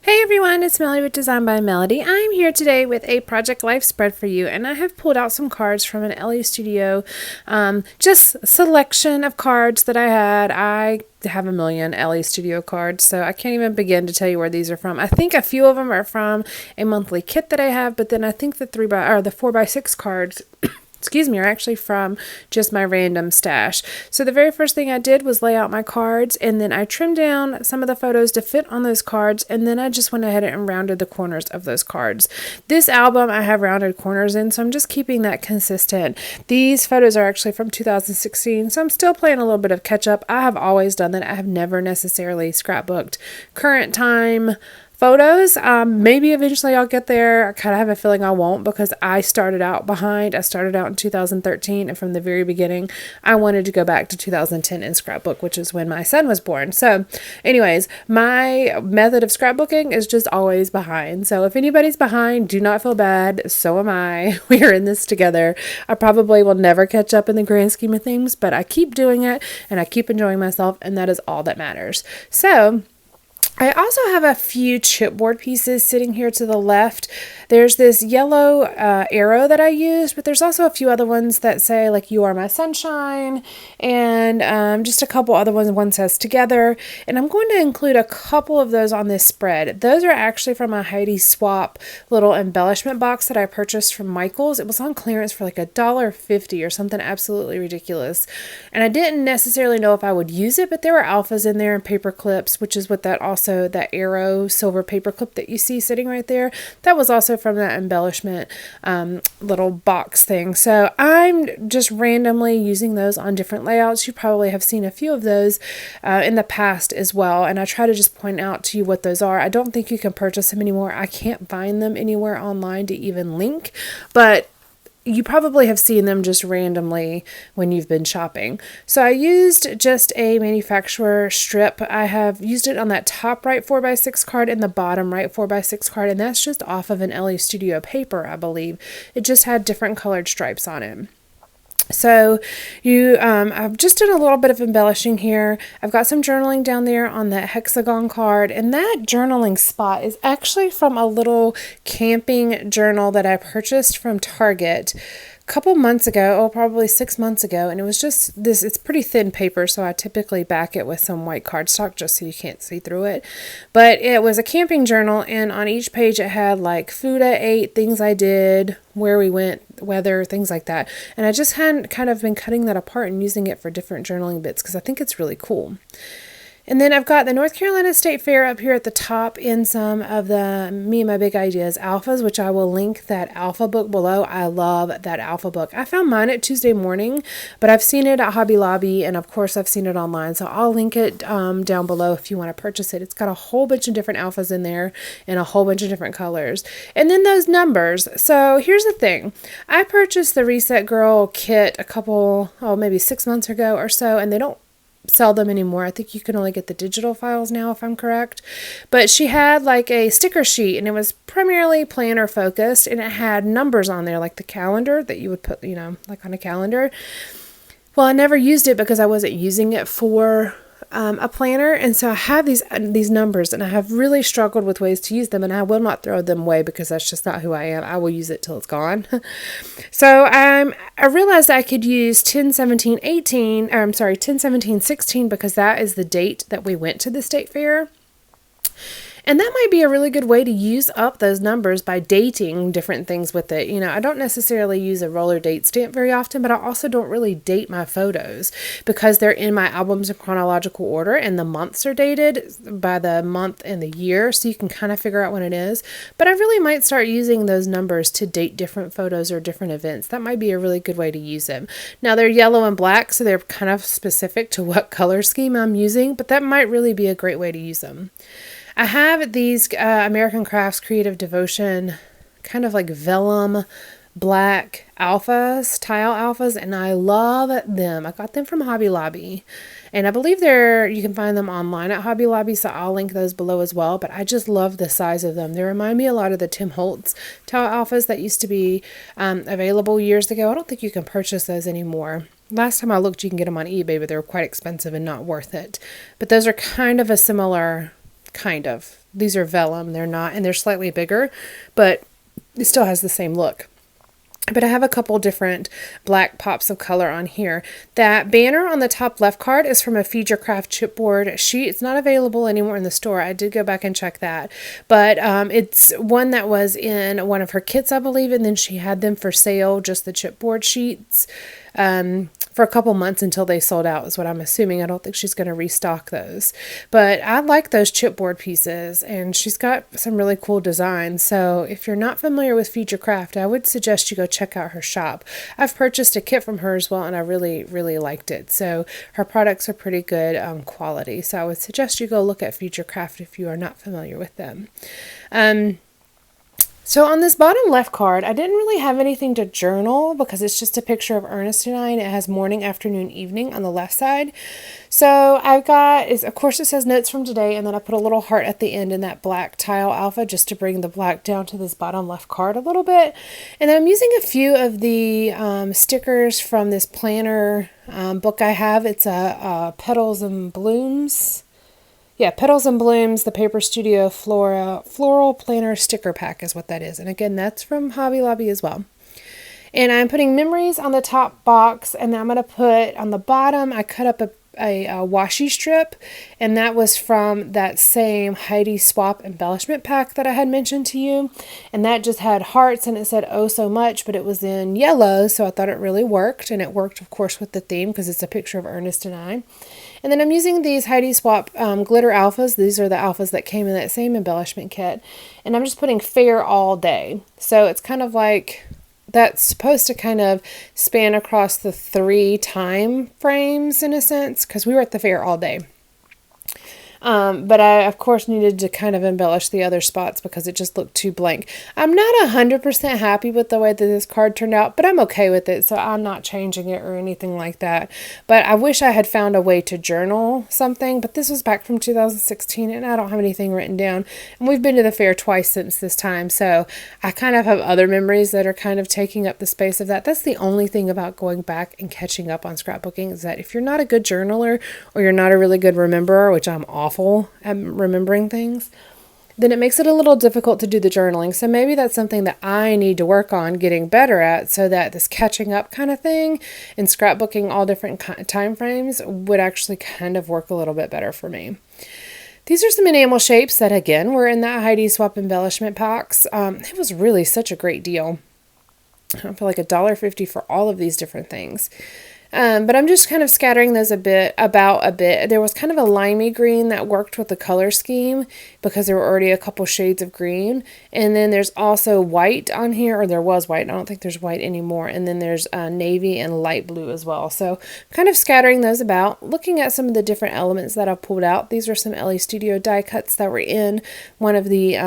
Hey everyone, it's Melody with Design by Melody. I'm here today with a Project Life spread for you, and I have pulled out some cards from an LA Studio, just selection of cards that I had. I have a million LA Studio cards, so I can't even begin to tell you where these are from. I think a few of them are from a monthly kit that I have, but then I think the 4x6 cards are actually from just my random stash. So the very first thing I did was lay out my cards, and then I trimmed down some of the photos to fit on those cards, and then I just went ahead and rounded the corners of those cards. This album I have rounded corners in, so I'm just keeping that consistent. These photos are actually from 2016, so I'm still playing a little bit of catch up. I have always done that. I have never necessarily scrapbooked current time photos. Maybe eventually I'll get there. I kind of have a feeling I won't, because I started out behind. I started out in 2013, and from the very beginning I wanted to go back to 2010 in scrapbook, which is when my son was born. So anyways, my method of scrapbooking is just always behind. So if anybody's behind, do not feel bad. So am I. We are in this together. I probably will never catch up in the grand scheme of things, but I keep doing it and I keep enjoying myself, and that is all that matters. So I also have a few chipboard pieces sitting here to the left. There's this yellow arrow that I used, but there's also a few other ones that say like "You Are My Sunshine," and just a couple other ones. One says "Together," and I'm going to include a couple of those on this spread. Those are actually from a Heidi Swap little embellishment box that I purchased from Michael's. It was on clearance for like $1.50 or something absolutely ridiculous, and I didn't necessarily know if I would use it, but there were alphas in there and paper clips, which is what that arrow silver paper clip that you see sitting right there, that was also from that embellishment little box thing. So I'm just randomly using those on different layouts. You probably have seen a few of those in the past as well, and I try to just point out to you what those are. I don't think you can purchase them anymore. I can't find them anywhere online to even link, but you probably have seen them just randomly when you've been shopping. So I used just a manufacturer strip. I have used it on that top right 4x6 card and the bottom right 4x6 card, and that's just off of an LA Studio paper, I believe. It just had different colored stripes on it. So I've just done a little bit of embellishing here. I've got some journaling down there on that hexagon card, and that journaling spot is actually from a little camping journal that I purchased from Target a couple months ago, probably 6 months ago, and it was just this. It's pretty thin paper, so I typically back it with some white cardstock just so you can't see through it. But it was a camping journal, and on each page it had like food I ate, things I did, where we went, weather, things like that. And I just hadn't kind of been cutting that apart and using it for different journaling bits because I think it's really cool. And then I've got the North Carolina State Fair up here at the top in some of the Me and My Big Ideas alphas, which I will link that alpha book below. I love that alpha book. I found mine at Tuesday Morning, but I've seen it at Hobby Lobby, and of course I've seen it online. So I'll link it down below if you want to purchase it. It's got a whole bunch of different alphas in there in a whole bunch of different colors. And then those numbers. So here's the thing. I purchased the Reset Girl kit maybe 6 months ago or so, and they don't sell them anymore. I think you can only get the digital files now, if I'm correct. But she had like a sticker sheet, and it was primarily planner focused, and it had numbers on there, like the calendar that you would put, like on a calendar. Well, I never used it because I wasn't using it for a planner, and so I have these numbers, and I have really struggled with ways to use them, and I will not throw them away because that's just not who I am. I will use it till it's gone. So I realized I could use 10/17/16 because that is the date that we went to the state fair. And that might be a really good way to use up those numbers by dating different things with it. I don't necessarily use a roller date stamp very often, but I also don't really date my photos because they're in my albums in chronological order, and the months are dated by the month and the year, so you can kind of figure out when it is. But I really might start using those numbers to date different photos or different events. That might be a really good way to use them. Now, they're yellow and black, so they're kind of specific to what color scheme I'm using, but that might really be a great way to use them. I have these American Crafts Creative Devotion kind of like vellum black alphas, tile alphas, and I love them. I got them from Hobby Lobby, and I believe you can find them online at Hobby Lobby, so I'll link those below as well, but I just love the size of them. They remind me a lot of the Tim Holtz tile alphas that used to be available years ago. I don't think you can purchase those anymore. Last time I looked, you can get them on eBay, but they were quite expensive and not worth it. But those are kind of a similar these are vellum. They're not, and they're slightly bigger, but it still has the same look. But I have a couple different black pops of color on here. That banner on the top left card is from a Feed Your Craft chipboard sheet. It's not available anymore in the store. I did go back and check that. But it's one that was in one of her kits, I believe, and then she had them for sale, just the chipboard sheets, for a couple months until they sold out is what I'm assuming. I don't think she's going to restock those. But I like those chipboard pieces, and she's got some really cool designs. So if you're not familiar with Feed Your Craft, I would suggest you go check out her shop. I've purchased a kit from her as well, and I really, really liked it. So her products are pretty good quality. So I would suggest you go look at Feed Your Craft if you are not familiar with them. So on this bottom left card, I didn't really have anything to journal because it's just a picture of Ernest and I, and it has morning, afternoon, evening on the left side. So I've got, of course it says notes from today, and then I put a little heart at the end in that black tile alpha just to bring the black down to this bottom left card a little bit. And then I'm using a few of the stickers from this planner book I have. It's a Petals and Blooms. Yeah, Petals and Blooms, the Paper Studio Floral Planner Sticker Pack is what that is. And again, that's from Hobby Lobby as well. And I'm putting memories on the top box, and I'm going to put on the bottom, I cut up a washi strip, and that was from that same Heidi Swap embellishment pack that I had mentioned to you. And that just had hearts, and it said oh so much, but it was in yellow, so I thought it really worked. And it worked, of course, with the theme because it's a picture of Ernest and I. And then I'm using these Heidi Swap glitter alphas. These are the alphas that came in that same embellishment kit. And I'm just putting fair all day. So it's kind of like, that's supposed to kind of span across the 3 time frames in a sense, because we were at the fair all day. But I, of course, needed to kind of embellish the other spots because it just looked too blank. I'm not 100% happy with the way that this card turned out, but I'm okay with it, so I'm not changing it or anything like that. But I wish I had found a way to journal something, but this was back from 2016, and I don't have anything written down. And we've been to the fair twice since this time, so I kind of have other memories that are kind of taking up the space of that. That's the only thing about going back and catching up on scrapbooking, is that if you're not a good journaler or you're not a really good rememberer, which I'm awful at remembering things, then it makes it a little difficult to do the journaling. So maybe that's something that I need to work on getting better at, so that this catching up kind of thing and scrapbooking all different time frames would actually kind of work a little bit better for me. These are some enamel shapes that, again, were in that Heidi Swap embellishment packs. It was really such a great deal. I feel like $1.50 for all of these different things. But I'm just kind of scattering those a bit. There was kind of a limey green that worked with the color scheme because there were already a couple shades of green. And then there's also white on here, or there was white. I don't think there's white anymore. And then there's navy and light blue as well. So kind of scattering those about, looking at some of the different elements that I've pulled out. These are some Ellie Studio die cuts that were in one of the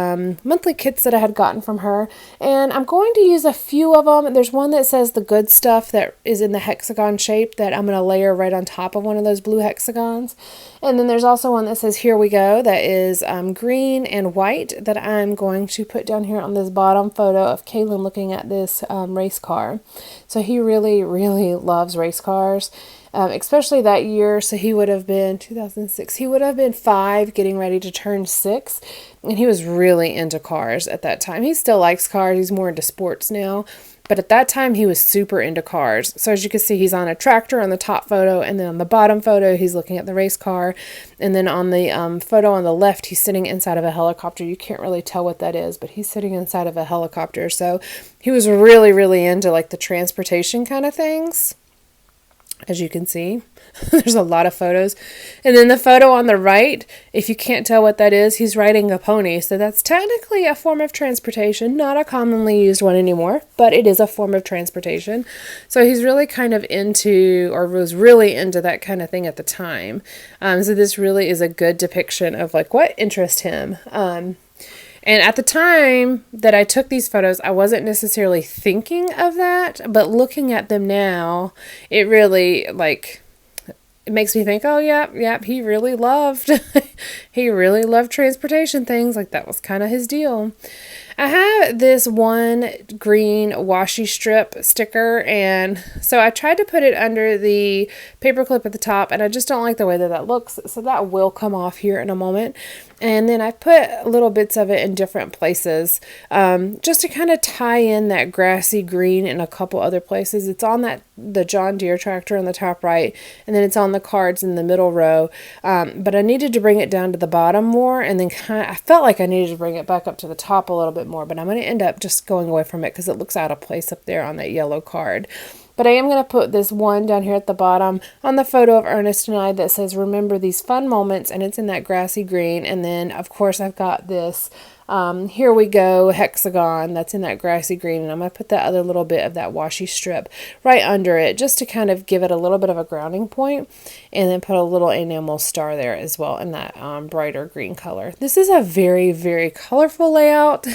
monthly kits that I had gotten from her. And I'm going to use a few of them. There's one that says the good stuff that is in the hexagon shape that I'm going to layer right on top of one of those blue hexagons. And then there's also one that says here we go, that is green and white, that I'm going to put down here on this bottom photo of Kaylin looking at this race car. So he really, really loves race cars. Especially that year. So he would have been 2006. He would have been 5, getting ready to turn 6. And he was really into cars at that time. He still likes cars. He's more into sports now. But at that time, he was super into cars. So as you can see, he's on a tractor on the top photo. And then on the bottom photo, he's looking at the race car. And then on the photo on the left, he's sitting inside of a helicopter. You can't really tell what that is, but he's sitting inside of a helicopter. So he was really, really into like the transportation kind of things. As you can see, there's a lot of photos. And then the photo on the right, if you can't tell what that is, he's riding a pony. So that's technically a form of transportation, not a commonly used one anymore, but it is a form of transportation. So he's really kind of into, or was really into that kind of thing at the time. So this really is a good depiction of like what interests him. And at the time that I took these photos, I wasn't necessarily thinking of that, but looking at them now, it really, like, it makes me think, oh, yeah, he really loved transportation things. Like, that was kind of his deal. I have this one green washi strip sticker, and so I tried to put it under the paper clip at the top, and I just don't like the way that that looks, so that will come off here in a moment. And then I put little bits of it in different places, just to kind of tie in that grassy green in a couple other places. It's on the John Deere tractor in the top right, and then it's on the cards in the middle row. But I needed to bring it down to the bottom more, and then I felt like I needed to bring it back up to the top a little bit more, but I'm going to end up just going away from it because it looks out of place up there on that yellow card. But I am going to put this one down here at the bottom on the photo of Ernest and I that says, remember these fun moments, and it's in that grassy green. And then, of course, I've got this here we go hexagon that's in that grassy green, and I'm going to put that other little bit of that washi strip right under it just to kind of give it a little bit of a grounding point, and then put a little enamel star there as well in that brighter green color. This is a very, very colorful layout.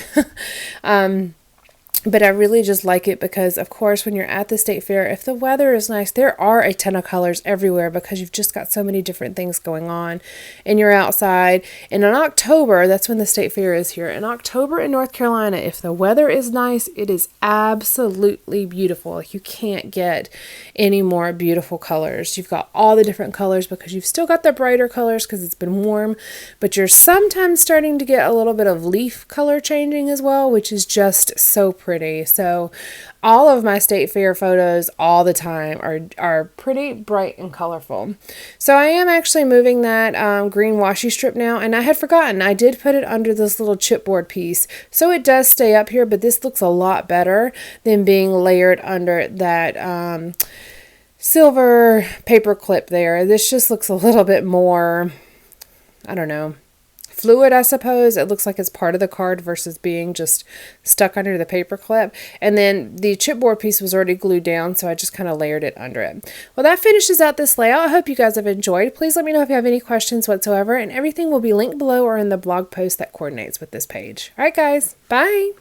But I really just like it because, of course, when you're at the state fair, if the weather is nice, there are a ton of colors everywhere because you've just got so many different things going on and you're outside. And in October, that's when the state fair is here. In October in North Carolina, if the weather is nice, it is absolutely beautiful. You can't get any more beautiful colors. You've got all the different colors because you've still got the brighter colors because it's been warm, but you're sometimes starting to get a little bit of leaf color changing as well, which is just so pretty. So all of my state fair photos all the time are pretty bright and colorful. So I am actually moving that green washi strip now, and I had forgotten I did put it under this little chipboard piece, so it does stay up here, but this looks a lot better than being layered under that silver paper clip there. This just looks a little bit more, I don't know, fluid, I suppose. It looks like it's part of the card versus being just stuck under the paper clip. And then the chipboard piece was already glued down, so I just kind of layered it under it. Well, that finishes out this layout. I hope you guys have enjoyed. Please let me know if you have any questions whatsoever, and everything will be linked below or in the blog post that coordinates with this page. All right, guys. Bye.